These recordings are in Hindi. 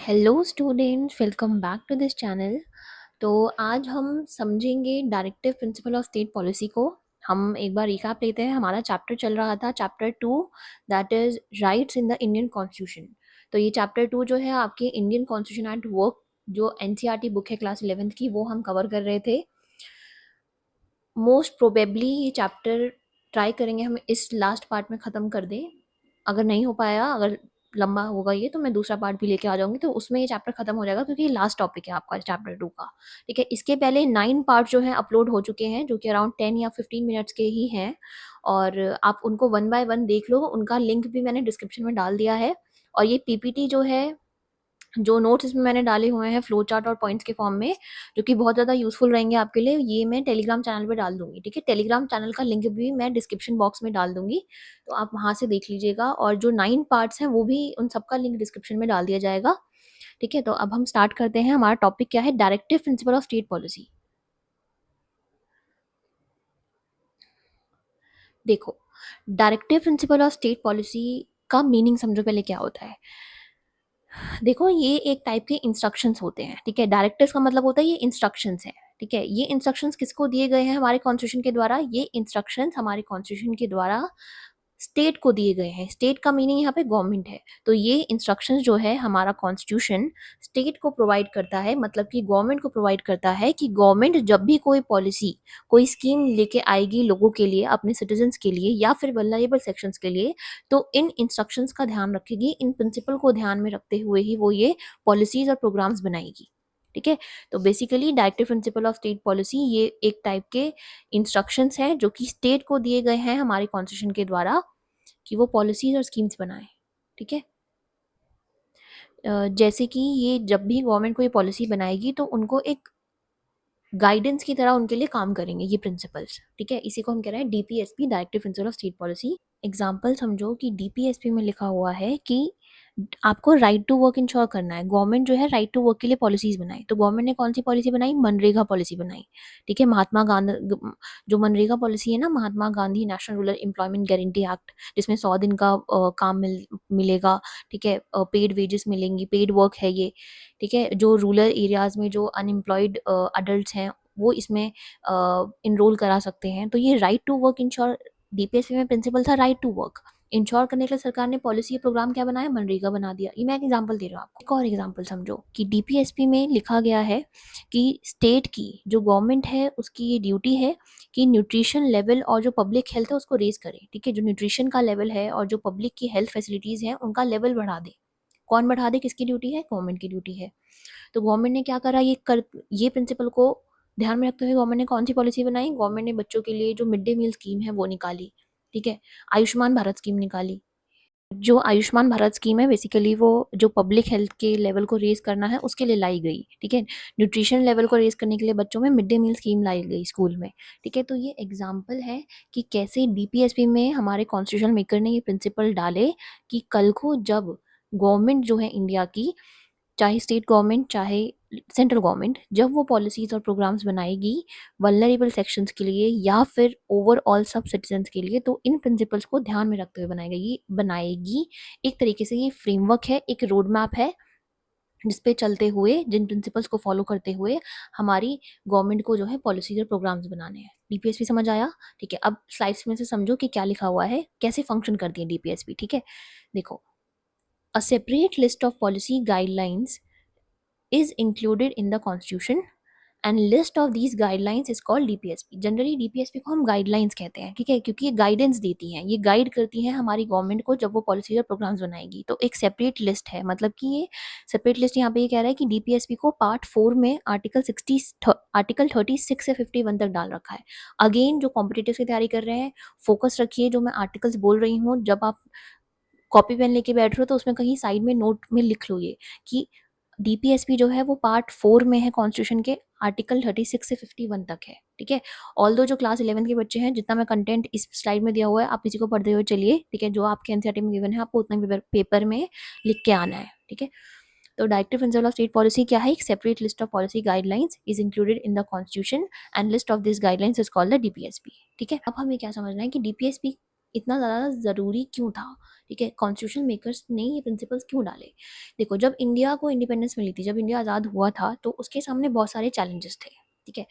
Hello students, welcome back to this channel. तो आज हम समझेंगे directive principle of state policy को। हम एक बार रिकैप लेते हैं। हमारा चैप्टर चल रहा था chapter 2, that is rights in the Indian constitution. तो ये चैप्टर 2 जो है आपके इंडियन कॉन्स्टिट्यूशन एट वर्क, जो एनसीईआरटी बुक है क्लास 11th की, वो हम कवर कर रहे थे। मोस्ट प्रोबेबली ये चैप्टर ट्राई करेंगे हम इस लास्ट पार्ट में ख़त्म कर दें। अगर नहीं हो पाया, अगर लंबा होगा ये, तो मैं दूसरा पार्ट भी लेके आ जाऊंगी, तो उसमें ये चैप्टर खत्म हो जाएगा, क्योंकि ये लास्ट टॉपिक है आपका चैप्टर 2 का। ठीक है, इसके पहले 9 पार्ट जो है अपलोड हो चुके हैं, जो कि अराउंड 10 या 15 मिनट्स के ही हैं, और आप उनको वन बाय वन देख लो। उनका लिंक भी मैंने डिस्क्रिप्शन में डाल दिया है। और ये पीपीटी जो है, जो नोट्स इसमें मैंने डाले हुए हैं फ्लो चार्ट और पॉइंट्स के फॉर्म में, जो कि बहुत ज़्यादा यूजफुल रहेंगे आपके लिए, ये मैं टेलीग्राम चैनल पे डाल दूंगी। ठीक है, टेलीग्राम चैनल का लिंक भी मैं डिस्क्रिप्शन बॉक्स में डाल दूंगी, तो आप वहां से देख लीजिएगा। और जो 9 पार्ट्स हैं वो भी, उन सबका लिंक डिस्क्रिप्शन में डाल दिया जाएगा। ठीक है, तो अब हम स्टार्ट करते हैं। हमारा टॉपिक क्या है? Directive principle of state policy. देखो, directive principle of state policy का मीनिंग समझो पहले क्या होता है। देखो, ये एक टाइप के इंस्ट्रक्शंस होते हैं। ठीक है, डायरेक्टिव्स का मतलब होता है ये इंस्ट्रक्शंस है। ठीक है, ये इंस्ट्रक्शंस किसको दिए गए हैं? हमारे कॉन्स्टिट्यूशन के द्वारा। ये इंस्ट्रक्शंस हमारे कॉन्स्टिट्यूशन के द्वारा स्टेट को दिए गए हैं। स्टेट का मीनिंग यहाँ पे गवर्नमेंट है। तो ये इंस्ट्रक्शंस जो है हमारा कॉन्स्टिट्यूशन स्टेट को प्रोवाइड करता है, मतलब कि गवर्नमेंट को प्रोवाइड करता है, कि गवर्नमेंट जब भी कोई पॉलिसी, कोई स्कीम लेके आएगी लोगों के लिए, अपने सिटीजन्स के लिए, या फिर वल्नरेबल सेक्शंस के लिए, तो इन इंस्ट्रक्शंस का ध्यान रखेगी। इन प्रिंसिपल को ध्यान में रखते हुए ही वो ये पॉलिसीज और प्रोग्राम्स बनाएगी। ठीक है, तो basically directive principle of state policy ये एक टाइप के इंस्ट्रक्शंस हैं जो कि स्टेट को दिए गए हैं हमारे कॉन्स्टिट्यूशन के द्वारा, कि वो पॉलिसीज और स्कीम्स बनाए। ठीक है, जैसे कि ये जब भी गवर्नमेंट कोई पॉलिसी बनाएगी तो उनको एक गाइडेंस की तरह उनके लिए काम करेंगे ये प्रिंसिपल्स। ठीक है, इसी को हम कह रहे हैं DPSP, directive principle of state policy. Example समझो कि डीपीएसपी में लिखा हुआ है कि आपको राइट टू वर्क इंश्योर करना है। गवर्नमेंट जो है राइट टू वर्क के लिए पॉलिसीज बनाई। तो गवर्नमेंट ने कौन सी पॉलिसी बनाई? मनरेगा पॉलिसी बनाई। ठीक है, महात्मा गांधी, जो मनरेगा पॉलिसी है ना, Mahatma Gandhi national rural employment guarantee act, जिसमें 100 दिन का काम मिलेगा। ठीक है, पेड वेजेस मिलेंगी, पेड वर्क है ये। ठीक है, जो रूरल एरियाज में जो अनएम्प्लॉयड अडल्ट हैं वो इसमें इनरोल करा सकते हैं। तो ये right to work ensure, DPSP में प्रिंसिपल था राइट टू वर्क इंश्योर करने के लिए सरकार ने पॉलिसी प्रोग्राम क्या बनाया? मनरेगा बना दिया। ये मैं एक एग्जांपल दे रहा हूँ आपको। एक और एग्जांपल समझो कि डीपीएसपी में लिखा गया है कि स्टेट की जो गवर्नमेंट है उसकी ये ड्यूटी है कि न्यूट्रिशन लेवल और जो पब्लिक हेल्थ है उसको रेज करे। ठीक है, जो न्यूट्रिशन का लेवल है और जो पब्लिक की हेल्थ फैसिलिटीज है उनका लेवल बढ़ा दे। कौन बढ़ा दे? किसकी ड्यूटी है? गवर्नमेंट की ड्यूटी है। तो गवर्नमेंट ने क्या करा? ये प्रिंसिपल को ध्यान में रखते हुए गवर्नमेंट ने कौन सी पॉलिसी बनाई? गवर्नमेंट ने बच्चों के लिए जो मिड डे मील स्कीम है वो निकाली। ठीक है, आयुष्मान भारत स्कीम निकाली। जो आयुष्मान भारत स्कीम है बेसिकली वो जो पब्लिक हेल्थ के लेवल को रेज करना है उसके लिए लाई गई। ठीक है, न्यूट्रिशन लेवल को रेज करने के लिए बच्चों में मिड डे मील स्कीम लाई गई स्कूल में। ठीक है, तो ये एग्जाम्पल है कि कैसे डीपीएसपी में हमारे कॉन्स्टिट्यूशन मेकर ने ये प्रिंसिपल डाले कि कल को जब गवर्नमेंट जो है इंडिया की, चाहे स्टेट गवर्नमेंट चाहे सेंट्रल गवर्नमेंट, जब वो पॉलिसीज और प्रोग्राम्स बनाएगी वल्नरेबल सेक्शंस के लिए या फिर ओवरऑल सब सिटीजन्स के लिए, तो इन प्रिंसिपल्स को ध्यान में रखते हुए बनाएगी। एक तरीके से ये फ्रेमवर्क है, एक रोड मैप है, जिसपे चलते हुए, जिन प्रिंसिपल्स को फॉलो करते हुए हमारी गवर्नमेंट को जो है पॉलिसीज और प्रोग्राम्स बनाने हैं। डीपीएसपी समझ आया? ठीक है, अब स्लाइड्स में से समझो कि क्या लिखा हुआ है, कैसे फंक्शन करती है डीपीएसपी। ठीक है, देखो, a separate list of policy guidelines is included in the constitution and list of these guidelines is called DPSP. Generally DPSP को हम गाइडलाइंस कहते हैं। ठीक है, क्योंकि ये गाइडेंस देती हैं, ये गाइड करती हैं हमारी गवर्नमेंट को जब वो पॉलिसी और प्रोग्राम्स बनाएगी। तो एक सेपरेट लिस्ट है, मतलब कि ये सेपरेट लिस्ट यहाँ पे ये कह रहा है कि डीपीएसपी को पार्ट 4 में आर्टिकल 36 से 51 तक डाल रखा है। अगेन जो कॉम्पिटिटिव की तैयारी कर रहे हैं, फोकस रखिए, जो मैं आर्टिकल्स बोल रही हूँ जब आप कॉपी पेन लेके बैठ रहे हो तो उसमें कहीं साइड में नोट में लिख लो ये कि डीपीएसपी जो है वो पार्ट 4 में है कॉन्स्टिट्यूशन के, आर्टिकल 36 से 51 तक है। ठीक है, ऑल्दो जो क्लास 11 के बच्चे हैं, जितना मैं कंटेंट इस स्लाइड में दिया हुआ है आप इसी को पढ़ते हुए चलिए। ठीक है, जो आपके एनसीईआरटी में गिवन है आपको उतना पेपर में लिख के आना है। ठीक है, तो directive principle of state policy क्या है? एक separate list of policy guidelines is included in the constitution and list of this guidelines is called the DPSP. ठीक है, अब हमें क्या समझना है कि डीपीएसपी इतना ज़्यादा ज़रूरी क्यों था, ठीक है? कॉन्स्टिट्यूशन मेकर्स ने ये प्रिंसिपल्स क्यों डाले? देखो, जब इंडिया को इंडिपेंडेंस मिली थी, जब इंडिया आज़ाद हुआ था, तो उसके सामने बहुत सारे चैलेंजेस थे, ठीक है?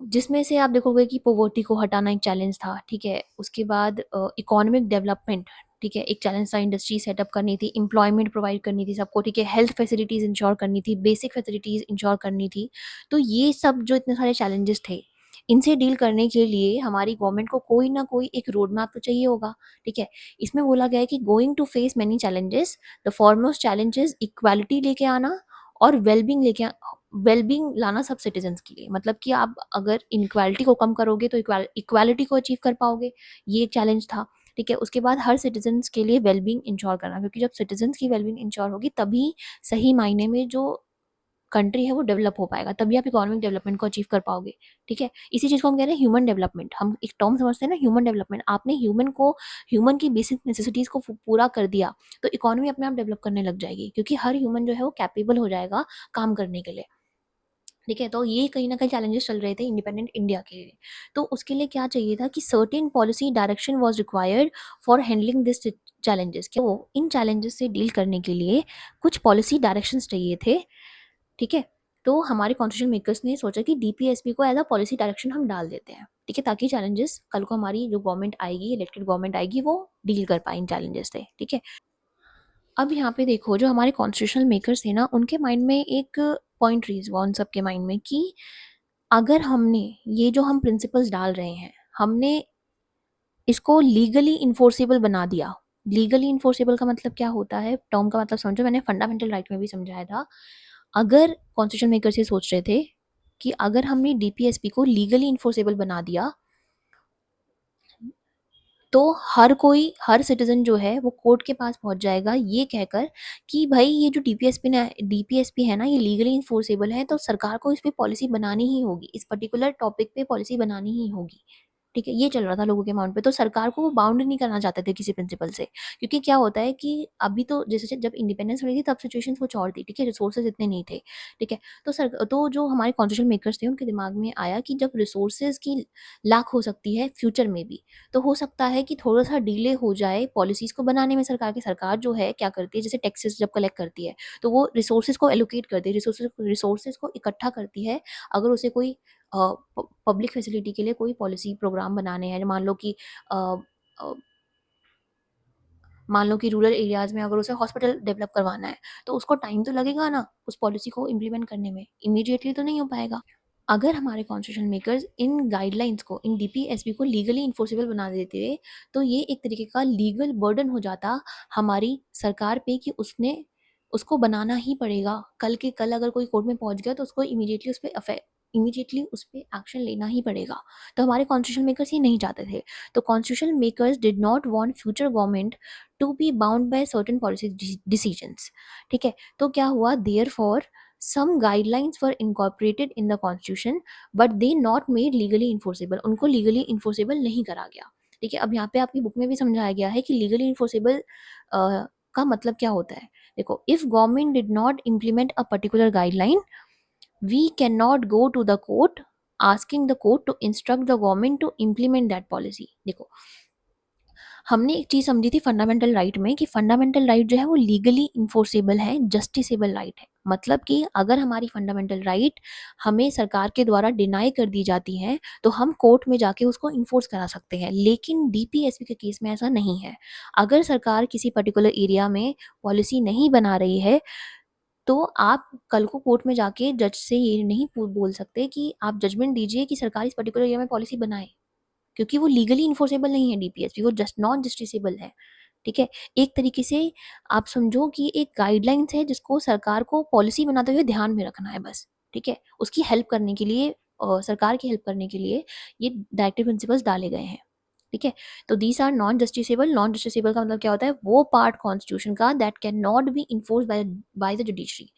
जिसमें से आप देखोगे कि पॉवर्टी को हटाना एक चैलेंज था, ठीक है? उसके बाद इकोनॉमिक डेवलपमेंट, ठीक है? एक चैलेंज था, इंडस्ट्री सेटअप करनी थी, एम्प्लॉयमेंट प्रोवाइड करनी थी सबको, ठीक है? हेल्थ फैसिलिटीज़ इंश्योर करनी थी, बेसिक फैसिलिटीज़ इंश्योर करनी थी। तो ये सब जो इतने सारे चैलेंजेस थे, इनसे डील करने के लिए हमारी गवर्नमेंट को कोई ना कोई एक रोड मैप तो चाहिए होगा, ठीक है? इसमें बोला गया है कि going to face many challenges, the foremost challenge is equality लेके आना और वेलबींग लाना सब सिटीजन्स के लिए। मतलब कि आप अगर इनक्वालिटी को कम करोगे तो इक्वालिटी को अचीव कर पाओगे, ये एक चैलेंज था, ठीक है? उसके बाद हर सिटीजन्स के लिए वेलबींग इंश्योर करना, क्योंकि जब सिटीजन्स की वेलबींग इंश्योर होगी तभी सही मायने में जो कंट्री है वो डेवलप हो पाएगा, तभी आप इकोनॉमिक डेवलपमेंट को अचीव कर पाओगे, ठीक है? इसी चीज़ को हम कह रहे हैं ह्यूमन डेवलपमेंट। हम एक टर्म समझते हैं ना, ह्यूमन डेवलपमेंट। आपने ह्यूमन की बेसिक नेसेसिटीज़ को पूरा कर दिया तो इकोनॉमी अपने आप डेवलप करने लग जाएगी, क्योंकि हर ह्यूमन जो है वो कैपेबल हो जाएगा काम करने के लिए, ठीक है? तो ये कहीं न कहीं चैलेंजेस चल रहे थे इंडिपेंडेंट इंडिया के लिए। तो उसके लिए क्या चाहिए था कि certain policy direction was required for handling this challenges. तो इन चैलेंजेस से डील करने के लिए कुछ पॉलिसी डायरेक्शंस चाहिए थे, ठीक है? तो हमारे कॉन्स्टिट्यूशन मेकर्स ने सोचा कि डीपीएसपी को एज़ अ पॉलिसी डायरेक्शन हम डाल देते हैं, ठीक है? ताकि चैलेंजेस कल को हमारी जो गवर्नमेंट आएगी, इलेक्टेड गवर्नमेंट आएगी, वो डील कर पाए इन चैलेंजेस से, ठीक है? अब यहाँ पे देखो, जो हमारे कॉन्स्टिट्यूशनल मेकर्स थे ना, उनके माइंड में एक पॉइंट रेज़ हुआ उन सबके माइंड में कि अगर हमने ये जो हम प्रिंसिपल्स डाल रहे हैं, हमने इसको लीगली इन्फोर्सेबल बना दिया। लीगली इन्फोर्सेबल का मतलब क्या होता है? टर्म का मतलब समझो, मैंने फंडामेंटल राइट में भी समझाया था। अगर कॉन्स्टिट्यूशन मेकर्स ये सोच रहे थे कि अगर हमने डीपीएसपी को लीगली इन्फोर्सेबल बना दिया, तो हर सिटीजन जो है वो कोर्ट के पास पहुंच जाएगा ये कहकर कि भाई ये जो डीपीएसपी है ना, ये लीगली इन्फोर्सेबल है, तो सरकार को इस पे पॉलिसी बनानी ही होगी, इस पर्टिकुलर टॉपिक पे पॉलिसी बनानी ही होगी, ठीक है? ये चल रहा था लोगों के माइंड पे। तो सरकार को वो बाउंड नहीं करना चाहते थे किसी प्रिंसिपल से, क्योंकि क्या होता है कि अभी तो जैसे जब इंडिपेंडेंस मिली थी तब सिचुएशन कुछ और थी, ठीक है? रिसोर्सेज इतने नहीं थे, ठीक है? तो जो हमारे कॉन्स्टिट्यूशन मेकर्स थे उनके दिमाग में आया कि जब रिसोर्सेज की लाख हो सकती है फ्यूचर में भी, तो हो सकता है कि थोड़ा-सा डिले हो जाए पॉलिसीज़ को बनाने में सरकार की। सरकार जो है क्या करती है, जैसे टैक्सेस जब कलेक्ट करती है, तो वो रिसोर्सेज़ को एलोकेट करती है, रिसोर्सेज़ को इकट्ठा करती है। अगर उसे कोई पब्लिक फैसिलिटी के लिए कोई पॉलिसी प्रोग्राम बनाने हैं, अ अ, मान लो कि रूरल एरियाज़ में अगर उसे हॉस्पिटल डेवलप करवाना है, तो उसको टाइम तो लगेगा ना उस पॉलिसी को इम्प्लीमेंट करने में, इमीडिएटली तो नहीं हो पाएगा। अगर हमारे कॉन्स्टिट्यूशन मेकर्स इन गाइडलाइंस को, इन डीपीएसपी को लीगली इन्फोर्सेबल बना देते, तो ये एक तरीके का लीगल बर्डन हो जाता हमारी सरकार पे कि उसने उसको बनाना ही पड़ेगा। कल के कल अगर कोई कोर्ट में पहुंच गया तो उसको इमीडिएटली उस पे एक्शन लेना ही पड़ेगा। तो हमारे कॉन्स्टिट्यूशन मेकर्स ये नहीं चाहते थे। तो constitution makers did not want future government to be bound by certain policy decisions, ठीक है? तो क्या हुआ, therefore some guidelines were incorporated in the constitution but they not made legally enforceable। उनको legally enforceable नहीं करा गया, ठीक है? अब यहाँ पे आपकी बुक में भी समझाया गया है कि legally enforceable का मतलब क्या होता है। देखो, if government did not implement a particular guideline, we cannot go to the court asking the court to instruct the government to implement that policy। देखो, हमने एक चीज़ समझी थी फंडामेंटल राइट में कि फंडामेंटल राइट जो है वो लीगली इन्फोर्सेबल है, जस्टिसेबल राइट है। मतलब कि अगर हमारी फंडामेंटल राइट हमें सरकार के द्वारा डिनाई कर दी जाती है तो हम कोर्ट में जाके उसको इन्फोर्स करा सकते हैं, लेकिन डीपीएसपी के केस में ऐसा नहीं है। अगर सरकार किसी पर्टिकुलर एरिया में पॉलिसी नहीं बना रही है तो आप कल को कोर्ट में जाके जज से ये नहीं बोल सकते कि आप जजमेंट दीजिए कि सरकार इस पर्टिकुलर एरिया में पॉलिसी बनाए, क्योंकि वो लीगली इन्फोर्सेबल नहीं है डीपीएसपी, वो जस्ट नॉन जस्टिसेबल है, ठीक है? एक तरीके से आप समझो कि एक गाइडलाइंस है जिसको सरकार को पॉलिसी बनाते हुए ध्यान में रखना है बस, ठीक है? उसकी हेल्प करने के लिए सरकार की हेल्प करने के लिए ये डायरेक्टिव प्रिंसिपल्स डाले गए हैं, ठीक है? तो these are non justiciable. Non justiciable का मतलब क्या होता है? वो पार्ट कॉन्स्टिट्यूशन का that can not be enforce by the judiciary.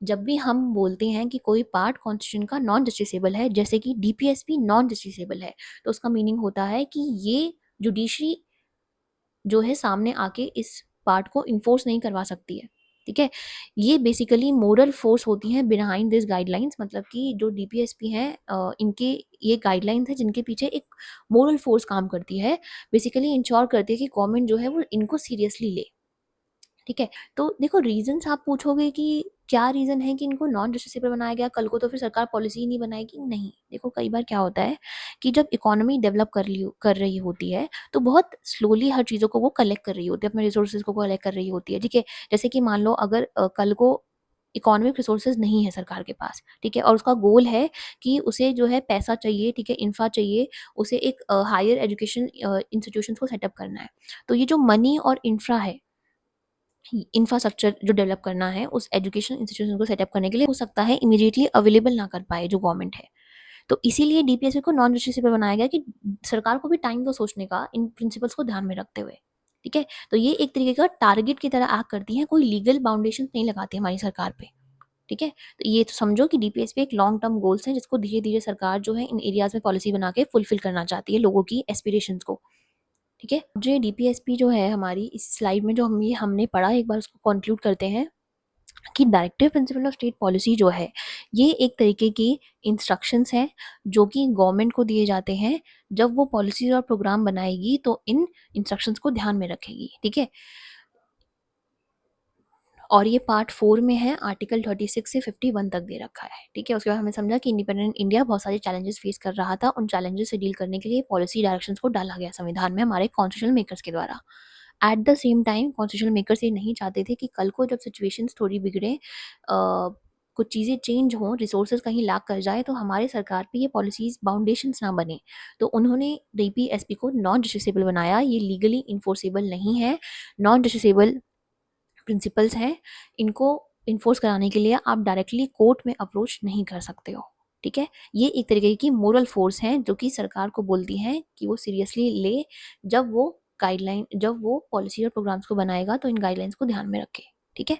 जब भी हम बोलते हैं कि कोई पार्ट कॉन्स्टिट्यूशन का नॉन जस्टिसेबल है, जैसे कि डीपीएसपी नॉन जस्टिसेबल है, तो उसका मीनिंग होता है कि ये जुडिशरी जो है सामने आके इस पार्ट को इन्फोर्स नहीं करवा सकती है, ठीक है? ये बेसिकली मोरल फोर्स होती हैं बिहाइंड दिस गाइडलाइंस, मतलब कि जो डीपीएसपी हैं इनके ये गाइडलाइंस है जिनके पीछे एक मोरल फोर्स काम करती है, बेसिकली इंश्योर करती है कि गवर्नमेंट जो है वो इनको सीरियसली ले। ठीक है? तो देखो रीज़न्स आप पूछोगे कि क्या रीज़न है कि इनको नॉन जस्टिसेबल बनाया गया, कल को तो फिर सरकार पॉलिसी ही नहीं बनाएगी? नहीं। देखो कई बार क्या होता है कि जब इकोनॉमी डेवलप कर रही होती है, तो बहुत स्लोली हर चीज़ों को वो कलेक्ट कर रही होती है, अपने रिसोर्सेज़ को कलेक्ट कर रही होती है, ठीक है? जैसे कि मान लो अगर कल को इकोनॉमिक रिसोर्सेज़ नहीं है सरकार के पास, ठीक है? और उसका गोल है कि उसे जो है पैसा चाहिए, ठीक है? इंफ्रा चाहिए, उसे एक हायर एजुकेशन इंस्टीट्यूशंस को सेटअप करना है। तो ये जो मनी और इंफ्रा है, इंफ्रास्ट्रक्चर जो डेवलप करना है उस एजुकेशन इंस्टीट्यूशन को सेटअप करने के लिए हो सकता है इमीडिएटली अवेलेबल ना कर पाए जो गवर्नमेंट है। तो इसीलिए डीपीएसपी को नॉन जस्टिसेबल बनाया गया कि सरकार को भी टाइम दो सोचने का इन प्रिंसिपल्स को ध्यान में रखते हुए। ठीक है? तो ये एक तरीके का टारगेट की तरह एक्ट करती हैं, कोई लीगल बाउंडेशन नहीं लगाती हमारी सरकार पे। ठीक है? तो ये तो समझो कि डीपीएसपी एक लॉन्ग टर्म गोल्स हैं जिसको धीरे-धीरे सरकार जो है इन एरियाज़ में पॉलिसी बना के फुलफिल करना चाहती है लोगों की एस्पिरेशंस को। ठीक है? जो ये डीपीएसपी जो है हमारी इस स्लाइड में जो हमने पढ़ा, एक बार उसको कंक्लूड करते हैं कि directive principle of state policy जो है, ये एक तरीके की इंस्ट्रक्शंस हैं जो कि गवर्नमेंट को दिए जाते हैं, जब वो पॉलिसीज़ और प्रोग्राम बनाएगी तो इन इंस्ट्रक्शंस को ध्यान में रखेगी, ठीक है? और ये पार्ट 4 में है, आर्टिकल 36 से 51 तक दे रखा है, ठीक है? उसके बाद हमने समझा कि इंडिपेंडेंट इंडिया बहुत सारे चैलेंजेस फेस कर रहा था, उन चैलेंजेस से डील करने के लिए पॉलिसी डायरेक्शंस को डाला गया संविधान में हमारे कॉन्स्टिट्यूशनल मेकर्स के द्वारा। At the same time constitutional makers ये नहीं चाहते थे कि कल को जब सिचुएशंस थोड़ी बिगड़े, कुछ चीज़ें चेंज हों, रिसोर्सेज़ कहीं लैक कर जाए, तो हमारे सरकार पे ये पॉलिसीज़ बाउंडेशंस ना बने। तो उन्होंने डीपीएसपी को नॉन जस्टिसेबल बनाया, ये लीगली इन्फोर्सेबल नहीं है, नॉन जस्टिसेबल प्रिंसिपल्स हैं, इनको इन्फोर्स कराने के लिए आप डायरेक्टली कोर्ट में अप्रोच नहीं कर सकते हो, ठीक है? ये एक तरीके की मोरल फोर्स हैं जो कि सरकार को बोलती हैं कि वो सीरियसली ले, जब वो पॉलिसी और प्रोग्राम्स को बनाएगा तो इन गाइडलाइंस को ध्यान में रखे, ठीक है?